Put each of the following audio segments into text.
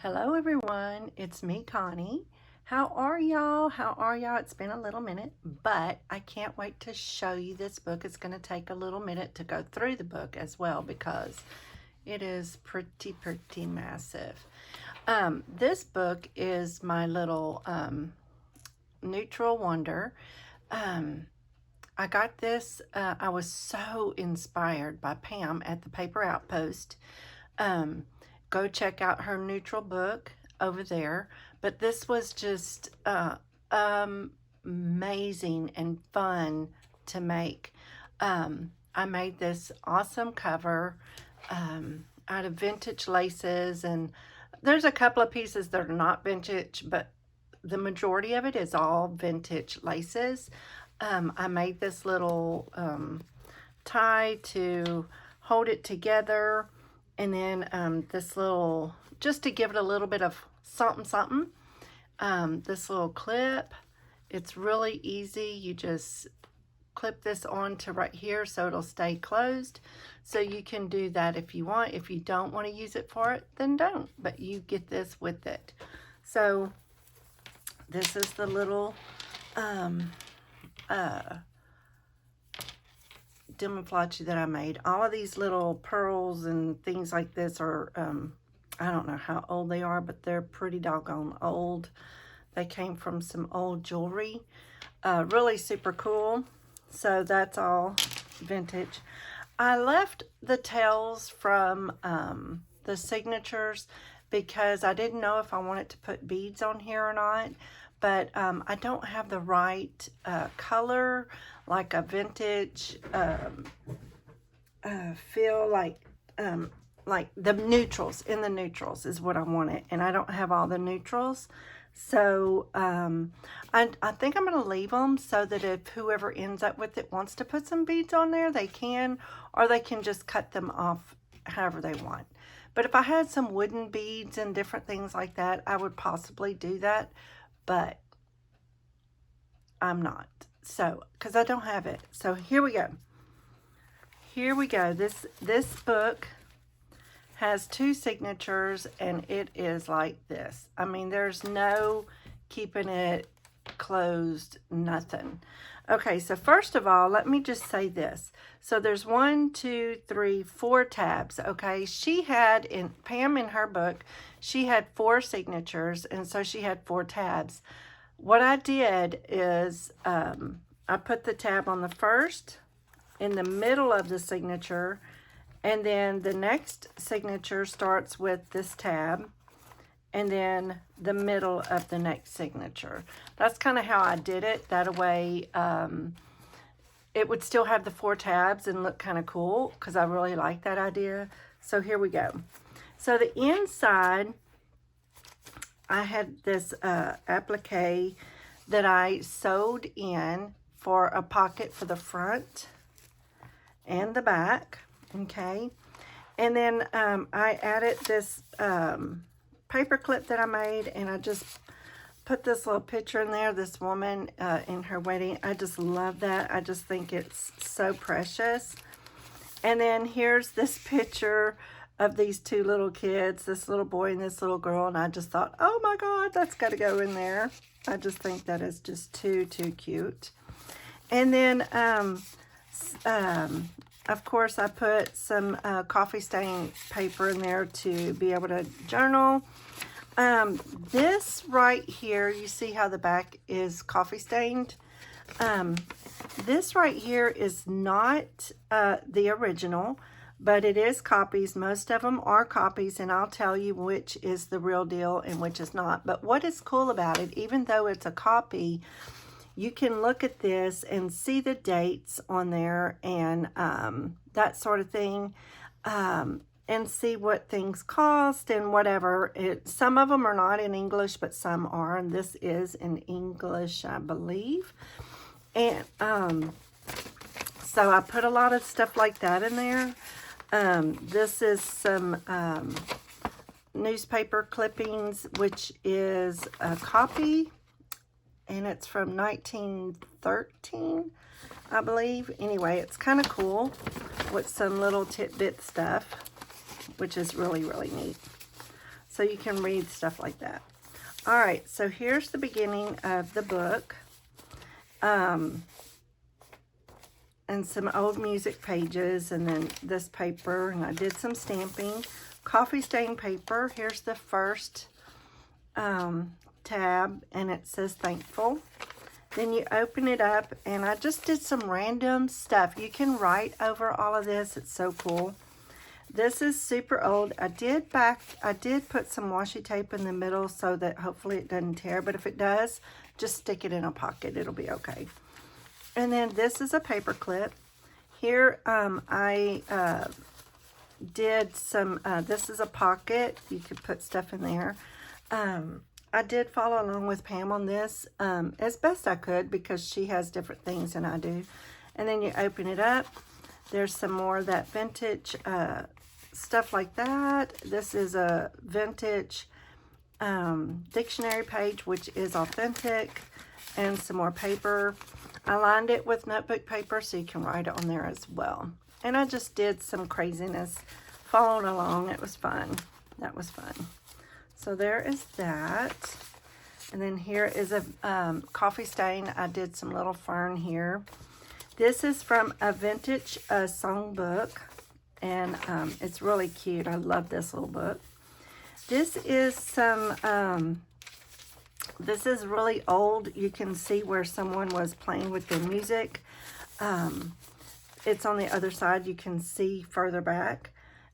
Hello everyone, it's me, Connie. How are y'all? How are y'all? It's been a little minute, but I can't wait to show you this book. It's going to take a little minute to go through the book as well because it is pretty massive. This book is my little neutral wonder. I got this, I was so inspired by Pam at the Paper Outpost. Go check out her neutral book over there. But this was just amazing and fun to make. I made this awesome cover out of vintage laces, and there's a couple of pieces that are not vintage, but the majority of it is all vintage laces. I made this little tie to hold it together, and then this little, just to give it a little bit of something, this little clip. It's really easy. You just clip this onto right here so it'll stay closed. So you can do that if you want. If you don't want to use it for it, then don't. But you get this with it. So this is the little demouflage that I made. All of these little pearls and things like this are, I don't know how old they are, but they're pretty doggone old. They came from some old jewelry. Really super cool. So that's all vintage. I left the tails from the signatures because I didn't know if I wanted to put beads on here or not. But I don't have the right color, like a vintage feel, like the neutrals. In the neutrals is what I wanted, and I don't have all the neutrals. So I think I'm going to leave them so that if whoever ends up with it wants to put some beads on there, they can, or they can just cut them off however they want. But if I had some wooden beads and different things like that, I would possibly do that. But I'm not, so because I don't have it. So here we go. Here we go. This book has 2 signatures, and it is like this. I mean, there's no keeping it closed, nothing. Okay, so first of all, let me just say this. So there's 1, 2, 3, 4 tabs. Okay, she had Pam in her book, she had 4 signatures, and so she had 4 tabs. What I did is I put the tab on the first, in the middle of the signature, and then the next signature starts with this tab, and then the middle of the next signature. That's kind of how I did it. That way it would still have the 4 tabs and look kind of cool, because I really like that idea. So here we go. So the inside, I had this applique that I sewed in for a pocket for the front and the back, okay? And then I added this paper clip that I made, and I just put this little picture in there, this woman in her wedding. I just love that. I just think it's so precious. And then here's this picture of these 2 little kids, this little boy and this little girl, and I just thought, oh my God, that's got to go in there. I just think that is just too cute. And then, of course, I put some coffee stain paper in there to be able to journal. This right here, you see how the back is coffee stained? This right here is not the original, but it is copies. Most of them are copies, and I'll tell you which is the real deal and which is not. But what is cool about it, even though it's a copy, you can look at this and see the dates on there and that sort of thing, and see what things cost and whatever. Some of them are not in English, but some are, and this is in English, I believe. And so I put a lot of stuff like that in there. This is some newspaper clippings, which is a copy, and it's from 1913, I believe. Anyway, it's kind of cool with some little tidbit stuff, which is really neat. so you can read stuff like that. All right, so here's the beginning of the book. And some old music pages, and then this paper, and I did some stamping. Coffee stain paper. Here's the first tab, and it says thankful. Then you open it up, and I just did some random stuff. You can write over all of this. It's so cool. This is super old. I did put some washi tape in the middle so that hopefully it doesn't tear, but if it does, just stick it in a pocket. It'll be okay. And then this is a paper clip. Here I did some, this is a pocket. You could put stuff in there. I did follow along with Pam on this as best I could because she has different things than I do. And then you open it up. There's some more of that vintage stuff like that. This is a vintage dictionary page, which is authentic, and some more paper. I lined it with notebook paper so you can write on there as well. And I just did some craziness following along. It was fun. That was fun. So there is that. And then here is a coffee stain. I did some little fern here. This is from a vintage songbook. And it's really cute. I love this little book. This is some... this is really old. You can see where someone was playing with the music. It's on the other side. You can see further back.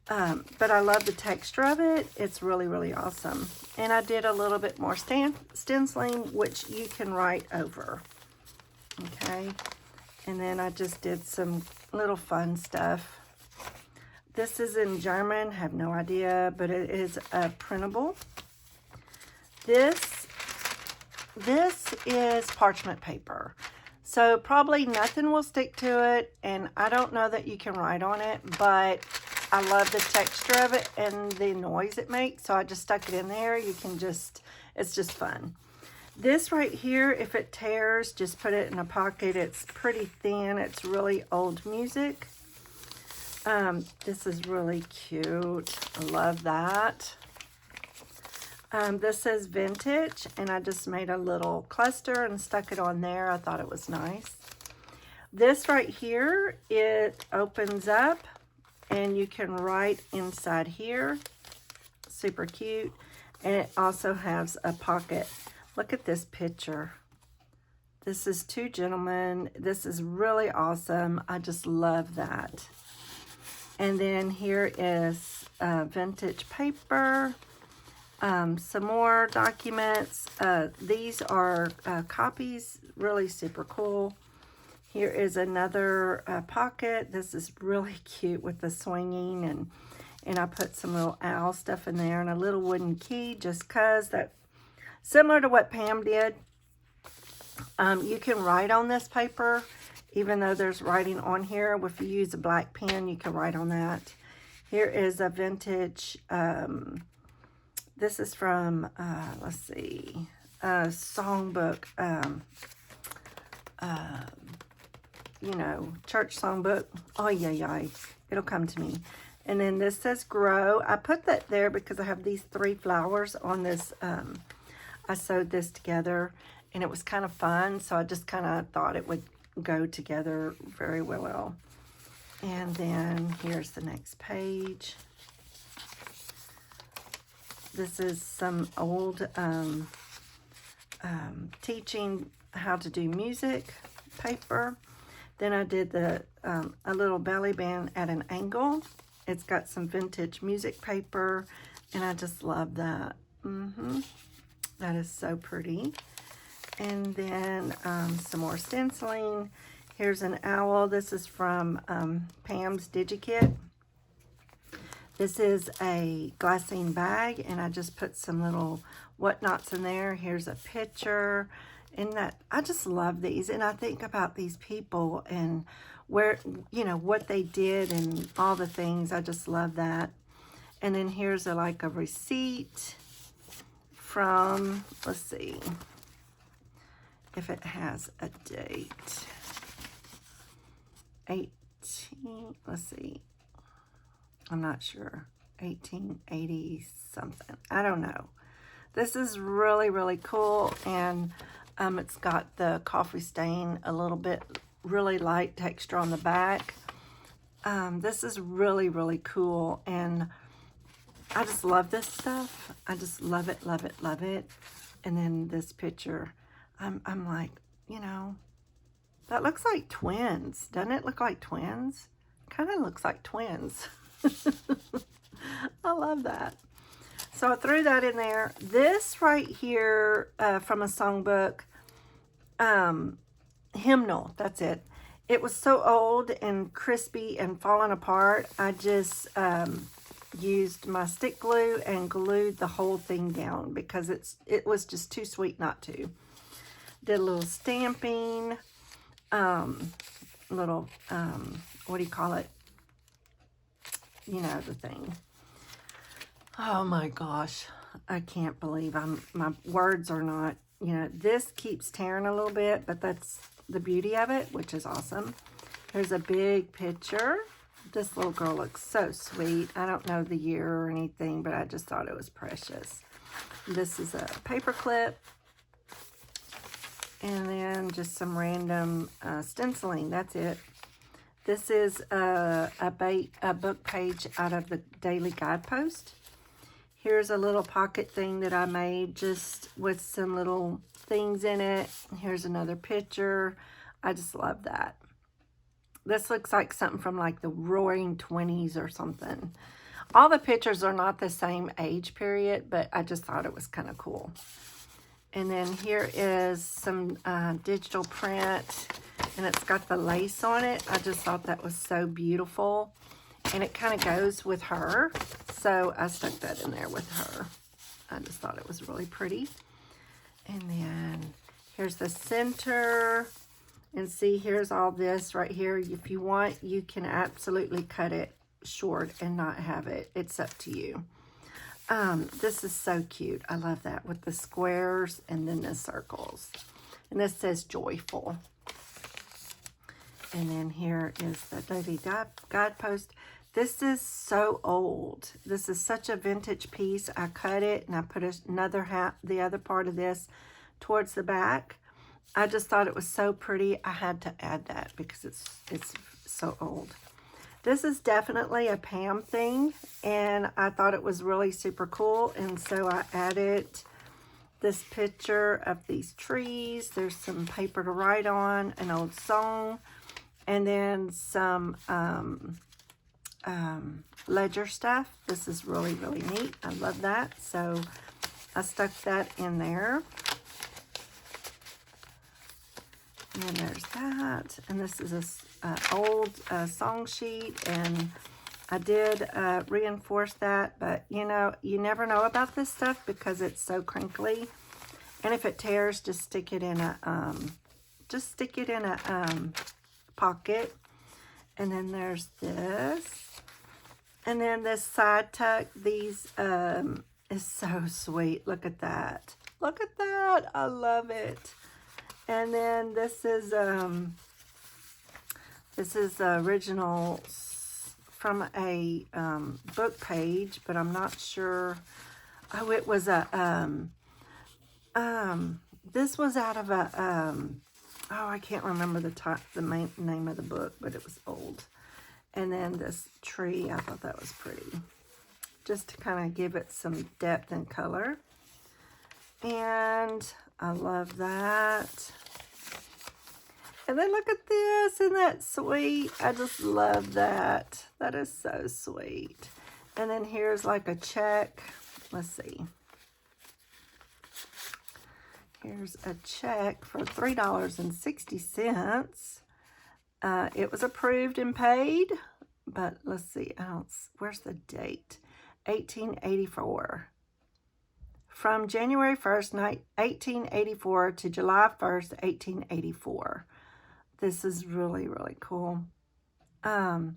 But I love the texture of it. It's really, really awesome. And I did a little bit more stenciling, which you can write over. Okay. And then I just did some little fun stuff. This is in German. Have no idea, but it is printable. This is parchment paper. So probably nothing will stick to it, and I don't know that you can write on it, but I love the texture of it and the noise it makes, so I just stuck it in there. You can just, it's just fun. This right here, if it tears, just put it in a pocket. It's pretty thin. It's really old music. This is really cute. I love that. This says vintage, and I just made a little cluster and stuck it on there. I thought it was nice. This right here, it opens up, and you can write inside here. Super cute. And it also has a pocket. Look at this picture. This is two gentlemen. This is really awesome. I just love that. And then here is vintage paper. Some more documents. These are copies, really super cool. Here is another pocket. This is really cute with the swinging, and I put some little owl stuff in there and a little wooden key just cause that, similar to what Pam did. You can write on this paper, even though there's writing on here. If you use a black pen, you can write on that. Here is a vintage, this is from, let's see, a songbook, you know, church songbook. Oh, yeah, it'll come to me. And then this says grow. I put that there because I have these 3 flowers on this. I sewed this together, and it was kind of fun, so I just kind of thought it would go together very well. And then here's the next page. This is some old teaching how to do music paper. Then I did the a little belly band at an angle. It's got some vintage music paper, and I just love that. That is so pretty. And then some more stenciling. Here's an owl. This is from Pam's DigiKit. This is a glassine bag, and I just put some little whatnots in there. Here's a picture. And that, I just love these, and I think about these people and where, you know, what they did and all the things. I just love that. And then here's like a receipt from, let's see if it has a date. 18, let's see. I'm not sure. 1880 something. I don't know. This is really, really cool, and it's got the coffee stain, a little bit, really light texture on the back. This is really, really cool, and I just love this stuff. I just love it, love it, love it. And then this picture, I'm like, you know, that looks like twins. Doesn't it look like twins? Kind of looks like twins. I love that. So I threw that in there. This right here from a songbook, Hymnal, that's it. It was so old and crispy and falling apart. I just used my stick glue and glued the whole thing down because it was just too sweet not to. Did a little stamping, little, what do you call it? You know, the thing. Oh my gosh, I can't believe my words are not, you know, this keeps tearing a little bit, but that's the beauty of it, which is awesome. Here's a big picture. This little girl looks so sweet. I don't know the year or anything, but I just thought it was precious. This is a paper clip. And then just some random stenciling. That's it. This is a book page out of the Daily Guidepost. Here's a little pocket thing that I made just with some little things in it. Here's another picture. I just love that. This looks like something from like the Roaring 20s or something. All the pictures are not the same age period, but I just thought it was kind of cool. And then here is some digital print, and it's got the lace on it. I just thought that was so beautiful. And it kind of goes with her, so I stuck that in there with her. I just thought it was really pretty. And then here's the center. And see, here's all this right here. If you want, you can absolutely cut it short and not have it. It's up to you. This is so cute. I love that with the squares and then the circles. And this says joyful. And then here is the Daily Guidepost. This is so old. This is such a vintage piece. I cut it and I put the other part of this towards the back. I just thought it was so pretty. I had to add that because it's so old. This is definitely a Pam thing, and I thought it was really super cool, and so I added this picture of these trees. There's some paper to write on, an old song, and then some ledger stuff. This is really, really neat. I love that, so I stuck that in there. And then there's that, and this is a old song sheet, and I did reinforce that, but you know, you never know about this stuff because it's so crinkly, and if it tears, just stick it in a pocket. And then there's this, and then this side tuck. These is so sweet. Look at that. Look at that. I love it. And then this is original from a book page, but I'm not sure. Oh, it was a this was out of a oh, I can't remember the main name of the book, but it was old. And then this tree, I thought that was pretty, just to kind of give it some depth and color. And I love that. And then look at this, isn't that sweet? I just love that. That is so sweet. And then here's like a check. Let's see. Here's a check for $3.60. It was approved and paid, but let's see. Where's the date? 1884. From January 1st, 1884 to July 1st, 1884. This is really, really cool. I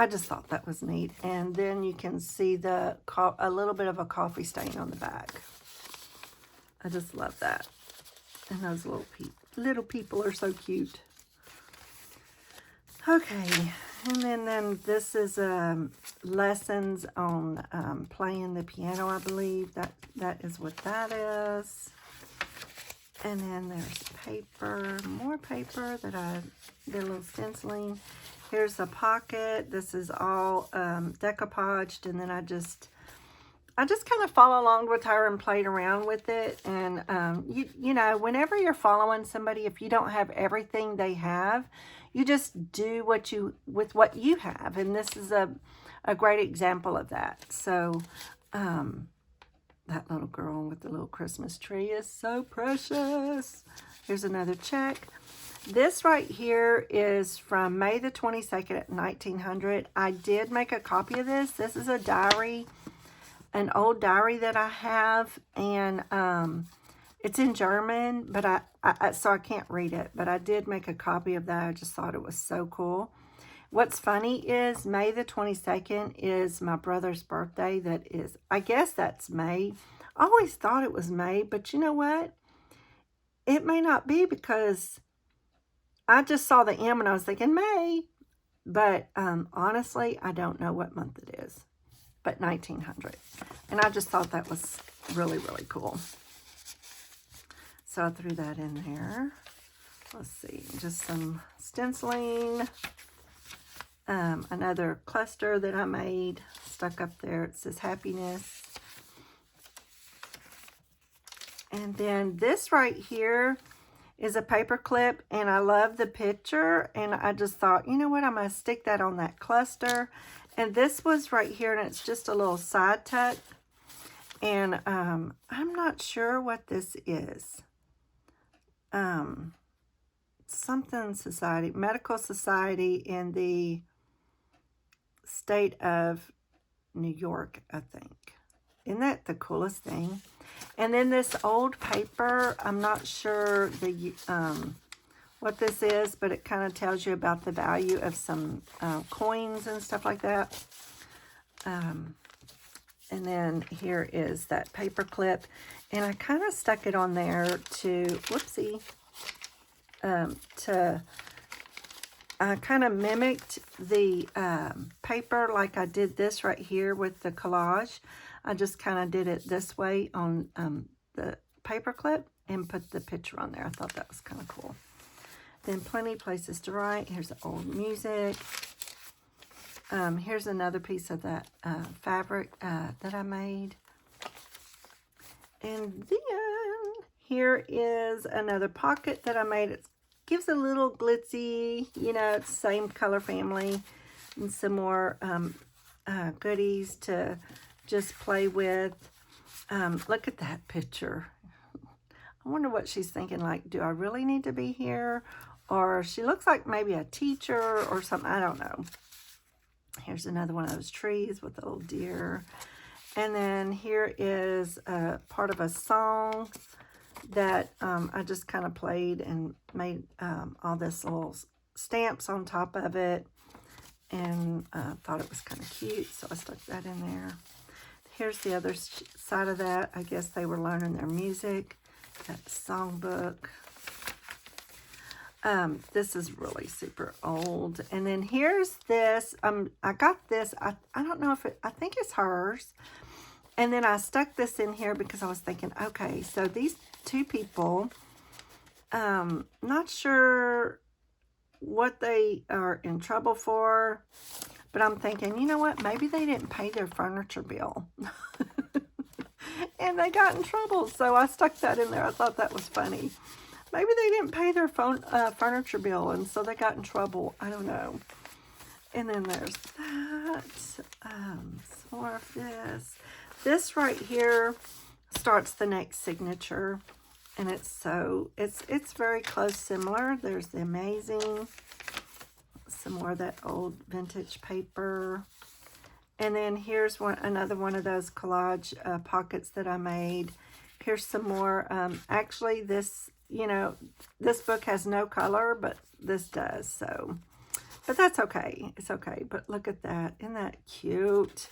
just thought that was neat. And then you can see a little bit of a coffee stain on the back. I just love that. And those little people are so cute. Okay, And then this is lessons on playing the piano, I believe. That is what that is. And then there's paper, more paper that I did a little stenciling. Here's a pocket. This is all decoupaged, and then I just kind of follow along with her and played around with it. And you know, whenever you're following somebody, if you don't have everything they have, you just do what you have. And this is a great example of that. So that little girl with the little Christmas tree is so precious. Here's another check. This right here is from May the 22nd, 1900. I did make a copy of this. This is a diary, an old diary that I have, and it's in German, but so I can't read it, but I did make a copy of that. I just thought it was so cool. What's funny is May the 22nd is my brother's birthday. That is, I guess that's May. I always thought it was May, but you know what? It may not be, because I just saw the M and I was thinking May. But honestly, I don't know what month it is, but 1900. And I just thought that was really, really cool. So I threw that in there. Let's see, just some stenciling. Another cluster that I made, stuck up there. It says happiness. And then this right here is a paper clip, and I love the picture, and I just thought, you know what, I'm going to stick that on that cluster. And this was right here, and it's just a little side tuck. And I'm not sure what this is. Something society, medical society in the state of New York, I think. Isn't that the coolest thing? And then this old paper, I'm not sure the what this is, but it kind of tells you about the value of some coins and stuff like that. And then here is that paper clip, and I kind of stuck it on there to, whoopsie, I kind of mimicked the paper like I did this right here with the collage. I just kind of did it this way on the paper clip and put the picture on there. I thought that was kind of cool. Then plenty of places to write. Here's the old music. Here's another piece of that fabric that I made. And then here is another pocket that I made. It gives a little glitzy, you know, it's the same color family, and some more goodies to just play with. Look at that picture. I wonder what she's thinking, like, do I really need to be here? Or she looks like maybe a teacher or something. I don't know. Here's another one of those trees with a little deer. And then here is part of a song that I just kind of played and made all this little stamps on top of it. And thought it was kind of cute, so I stuck that in there. Here's the other side of that. I guess they were learning their music. That songbook. This is really super old. And then here's this. I got this. I don't know if I think it's hers. And then I stuck this in here because I was thinking, okay, so these two people, not sure what they are in trouble for, but I'm thinking, you know what, maybe they didn't pay their furniture bill. And they got in trouble, so I stuck that in there. I thought that was funny. Maybe they didn't pay their furniture bill, and so they got in trouble. I don't know. And then there's that. Some more of this. This right here starts the next signature, and it's very close, similar. There's the amazing. Some more of that old vintage paper. And then here's another one of those collage pockets that I made. Here's some more. Actually, this, you know, this book has no color, but this does. So, but that's okay. It's okay. But look at that. Isn't that cute?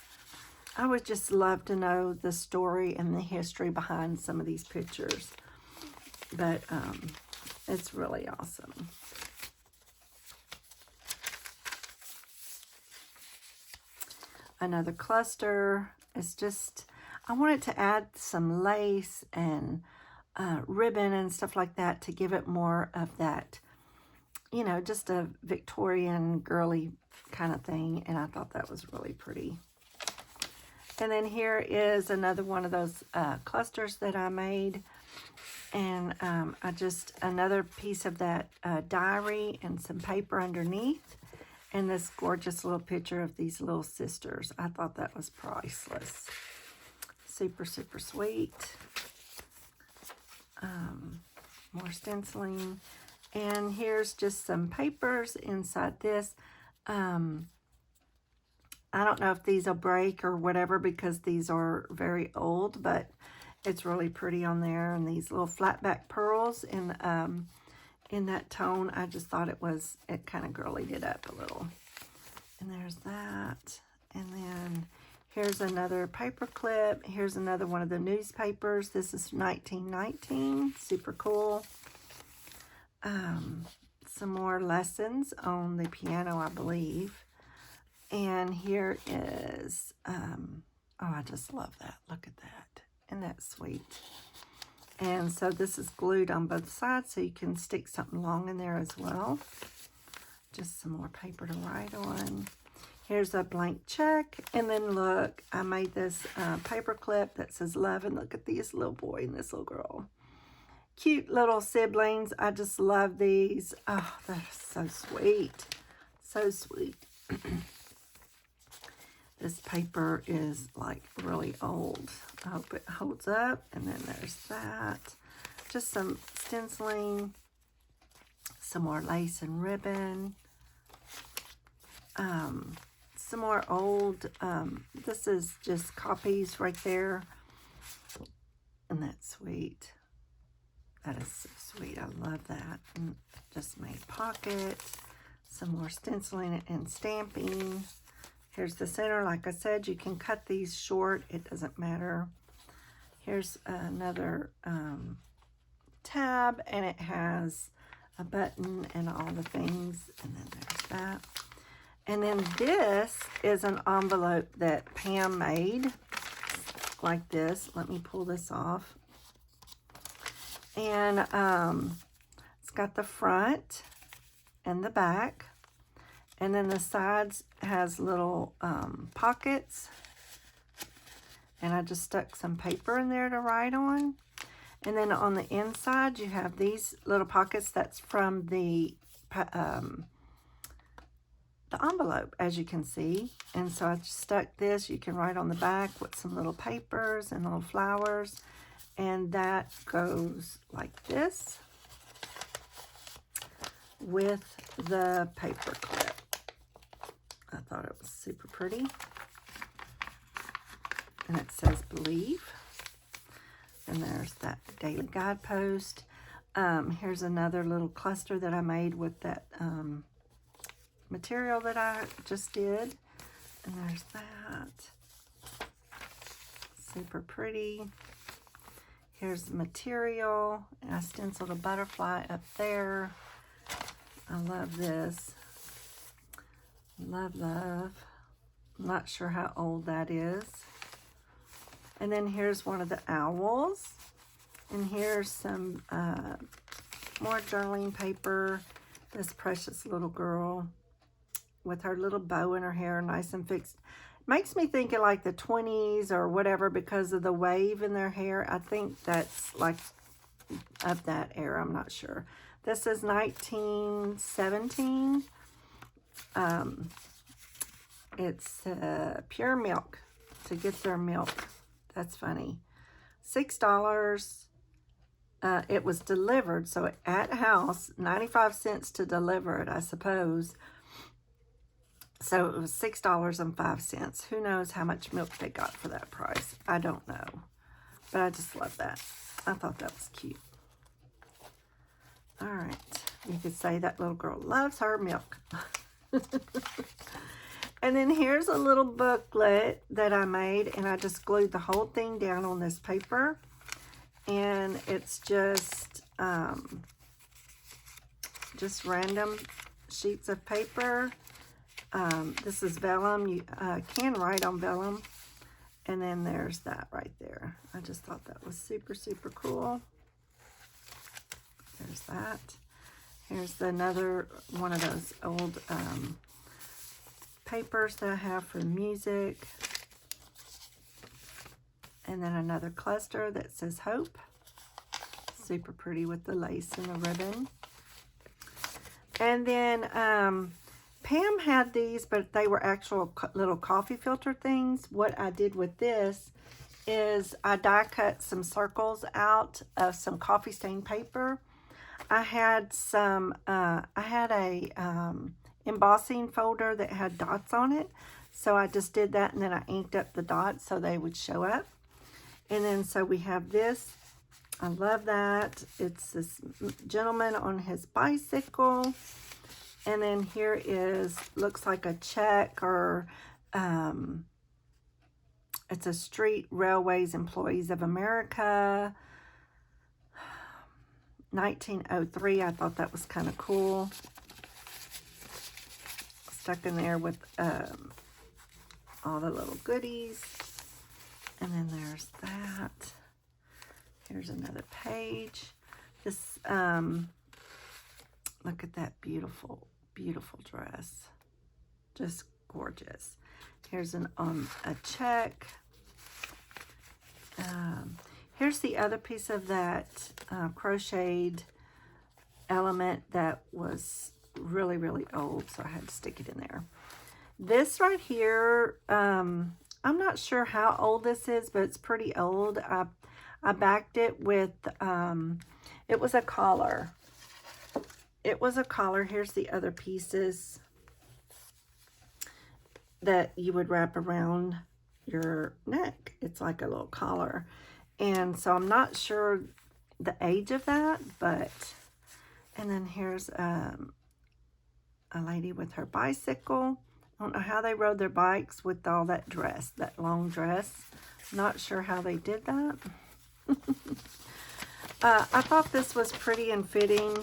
I would just love to know the story and the history behind some of these pictures. But it's really awesome. another cluster. It's just, I wanted to add some lace and ribbon and stuff like that to give it more of that, you know, just a Victorian girly kind of thing. And I thought that was really pretty. And then here is another one of those clusters that I made. And another piece of that diary and some paper underneath. And this gorgeous little picture of these little sisters. I thought that was priceless. Super, super sweet. More stenciling. And here's just some papers inside this. I don't know if these will break or whatever because these are very old, but it's really pretty on there. And these little flat back pearls in that tone, I just thought it kind of girlied it up a little. And there's that. And then here's another paper clip. Here's another one of the newspapers. This is 1919. Super cool. Some more lessons on the piano, I believe. And here is, oh, I just love that. Look at that. Isn't that sweet? And so this is glued on both sides, so you can stick something long in there as well. Just some more paper to write on. Here's a blank check. And then look, I made this paper clip that says love. And look at this little boy and this little girl. Cute little siblings. I just love these. Oh, that is so sweet. So sweet. This paper is like really old. I hope it holds up. And then there's that. Just some stenciling. Some more lace and ribbon. Some more old. This is just copies right there. And that's sweet. That is so sweet. I love that. And just made pockets. Some more stenciling and stamping. Here's the center. Like I said, you can cut these short. It doesn't matter. Here's another tab, and it has a button and all the things. And then there's that. And then this is an envelope that Pam made. Like this. Let me pull this off. And it's got the front and the back. And then the sides has little pockets. And I just stuck some paper in there to write on. And then on the inside, you have these little pockets. That's from the envelope, as you can see. And so I just stuck this. You can write on the back with some little papers and little flowers. And that goes like this with the paper clip. I thought it was super pretty. And it says believe. And there's that daily guidepost. Here's another little cluster that I made with that material that I just did. And there's that. Super pretty. Here's the material. And I stenciled a butterfly up there. I love this. Love, love. I'm not sure how old that is. And then here's one of the owls. And here's some more journaling paper. This precious little girl with her little bow in her hair, nice and fixed. Makes me think of like the 20s or whatever because of the wave in their hair. I think that's like of that era. I'm not sure. This is 1917. It's pure milk to get their milk. That's funny. $6. It was delivered, so at house, 95 cents to deliver it, I suppose. So it was $6.05. Who knows how much milk they got for that price? I don't know. But I just love that. I thought that was cute. All right. You could say that little girl loves her milk. And then here's a little booklet that I made, and I just glued the whole thing down on this paper. And it's just random sheets of paper. This is vellum. You can write on vellum. And then there's that right there. I just thought that was super, super cool. There's that. Here's another one of those old papers that I have for music. And then another cluster that says Hope. Super pretty with the lace and the ribbon. And then Pam had these, but they were actual little coffee filter things. What I did with this is I die cut some circles out of some coffee stain paper. I had some, I had a embossing folder that had dots on it. So I just did that, and then I inked up the dots so they would show up. And then so we have this. I love that. It's this gentleman on his bicycle. And then here is, looks like a check, or it's a Street Railways Employees of America, 1903. I thought that was kind of cool. Stuck in there with all the little goodies. And then there's that. Here's another page. This, look at that beautiful, beautiful dress. Just gorgeous. Here's a check. Here's the other piece of that crocheted element that was really, really old, so I had to stick it in there. This right here, I'm not sure how old this is, but it's pretty old. I backed it with, it was a collar. It was a collar. Here's the other pieces that you would wrap around your neck. It's like a little collar. And so I'm not sure the age of that, but, and then here's a lady with her bicycle. I don't know how they rode their bikes with all that dress, that long dress. Not sure how they did that. I thought this was pretty and fitting.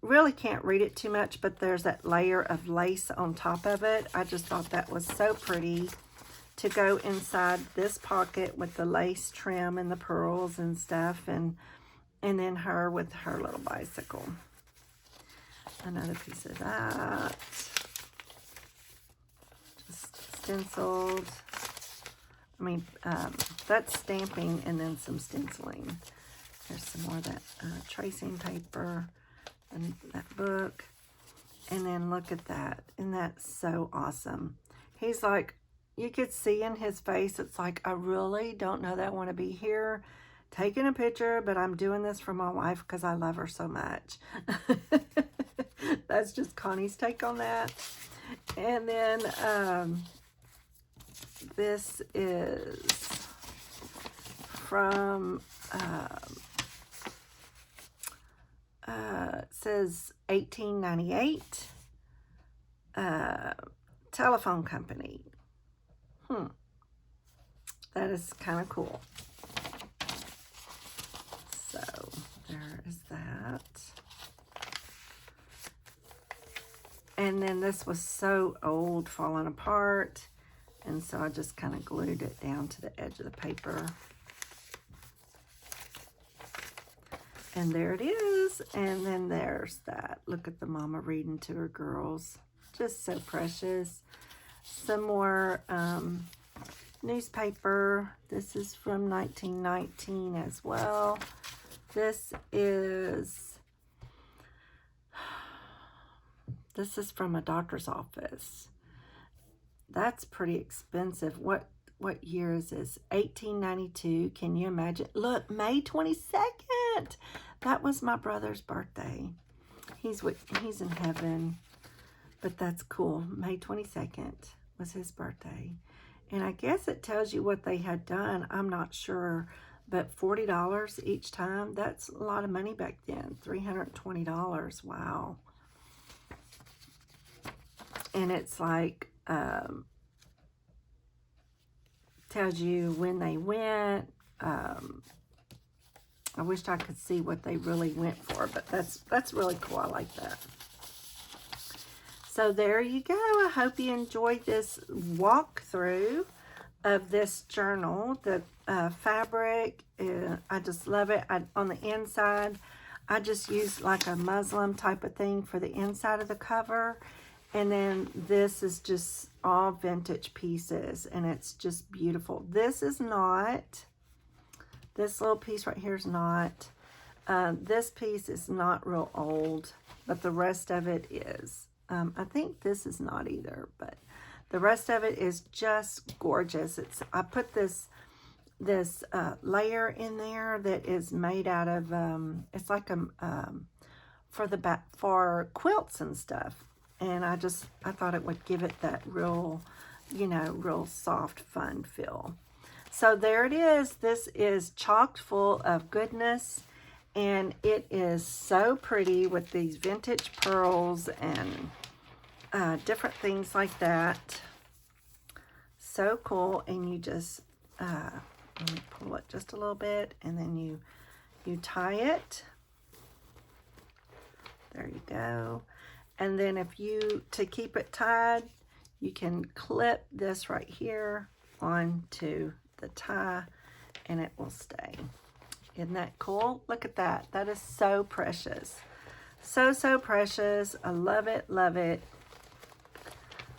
Really can't read it too much, but there's that layer of lace on top of it. I just thought that was so pretty to go inside this pocket with the lace trim and the pearls and stuff, and then her with her little bicycle. Another piece of that. Just stenciled. I mean, that's stamping and then some stenciling. There's some more of that tracing paper and that book. And then look at that. Isn't that so awesome? He's like, you could see in his face, it's like, I really don't know that I want to be here taking a picture, but I'm doing this for my wife because I love her so much. That's just Connie's take on that. And then this is from, it says 1898, telephone company. That is kind of cool. So there is that. And then this was so old, falling apart. And so I just kind of glued it down to the edge of the paper. And there it is. And then there's that. Look at the mama reading to her girls. Just so precious. Some more newspaper. This is from 1919 as well. This is from a doctor's office. That's pretty expensive. What year is this? 1892. Can you imagine? Look, May 22nd. That was my brother's birthday. He's in heaven. But that's cool. May 22nd was his birthday. And I guess it tells you what they had done. I'm not sure. But $40 each time, that's a lot of money back then. $320. Wow. And it's like, tells you when they went. I wished I could see what they really went for, but that's really cool. I like that. So there you go. I hope you enjoyed this walkthrough of this journal. The fabric, I just love it. On the inside, I just used like a muslin type of thing for the inside of the cover. And then this is just all vintage pieces, and it's just beautiful. This is not, this little piece right here is not, this piece is not real old, but the rest of it is. I think this is not either, but the rest of it is just gorgeous. I put this layer in there that is made out of, it's like for quilts and stuff. And I thought it would give it that real, real soft, fun feel. So there it is. This is chock full of goodness. And it is so pretty with these vintage pearls and different things like that. So cool. And you just, let me pull it just a little bit, and then you tie it. There you go. And then to keep it tied, you can clip this right here onto the tie, and it will stay. Isn't that cool? Look at that. That is so precious. So, so precious. I love it, love it.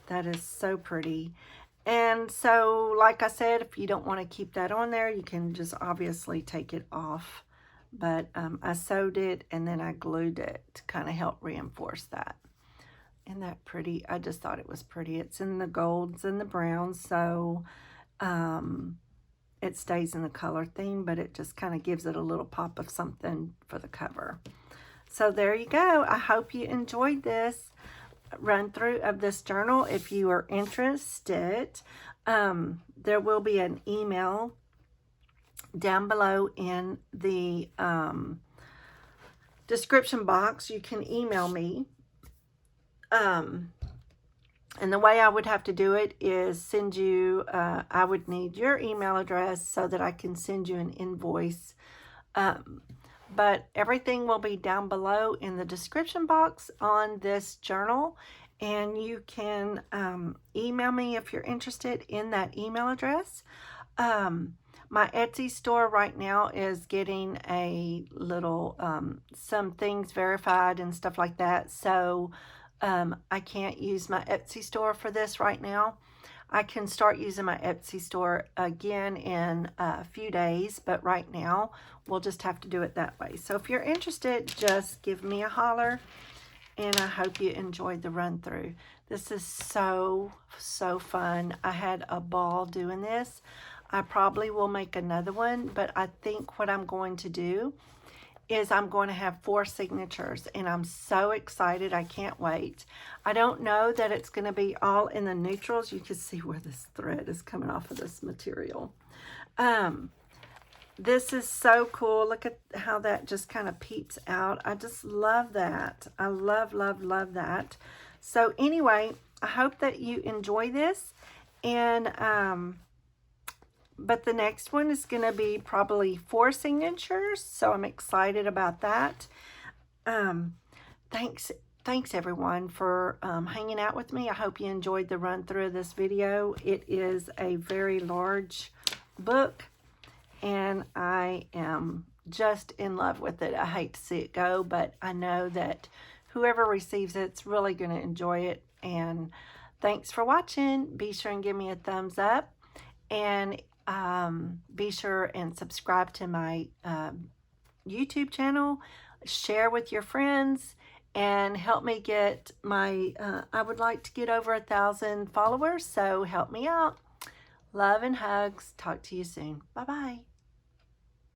That is so pretty. And so, like I said, if you don't want to keep that on there, you can just obviously take it off. But I sewed it, and then I glued it to kind of help reinforce that. Isn't that pretty? I just thought it was pretty. It's in the golds and the browns, so it stays in the color theme, but it just kind of gives it a little pop of something for the cover. So there you go. I hope you enjoyed this run through of this journal. If you are interested, there will be an email down below in the description box. You can email me. And the way I would have to do it is send you, I would need your email address so that I can send you an invoice. But everything will be down below in the description box on this journal. And you can email me if you're interested in that email address. My Etsy store right now is getting a little, some things verified and stuff like that. So I can't use my Etsy store for this right now. I can start using my Etsy store again in a few days, but right now we'll just have to do it that way. So if you're interested, just give me a holler, and I hope you enjoyed the run through. This is so, so fun. I had a ball doing this. I probably will make another one, but I think what I'm going to do is I'm going to have 4 signatures, and I'm so excited. I can't wait. I don't know that it's going to be all in the neutrals. You can see where this thread is coming off of this material. This is so cool. Look at how that just kind of peeps out. I just love that. I love, love, love that. So anyway, I hope that you enjoy this, and but the next one is going to be probably 4 signatures, so I'm excited about that. Thanks everyone for hanging out with me. I hope you enjoyed the run through of this video. It is a very large book, and I am just in love with it. I hate to see it go, but I know that whoever receives it's really going to enjoy it. And thanks for watching. Be sure and give me a thumbs up, and be sure and subscribe to my YouTube channel. Share with your friends, and help me get my I would like to get over 1,000 followers, so help me out. Love and hugs. Talk to you soon. Bye bye.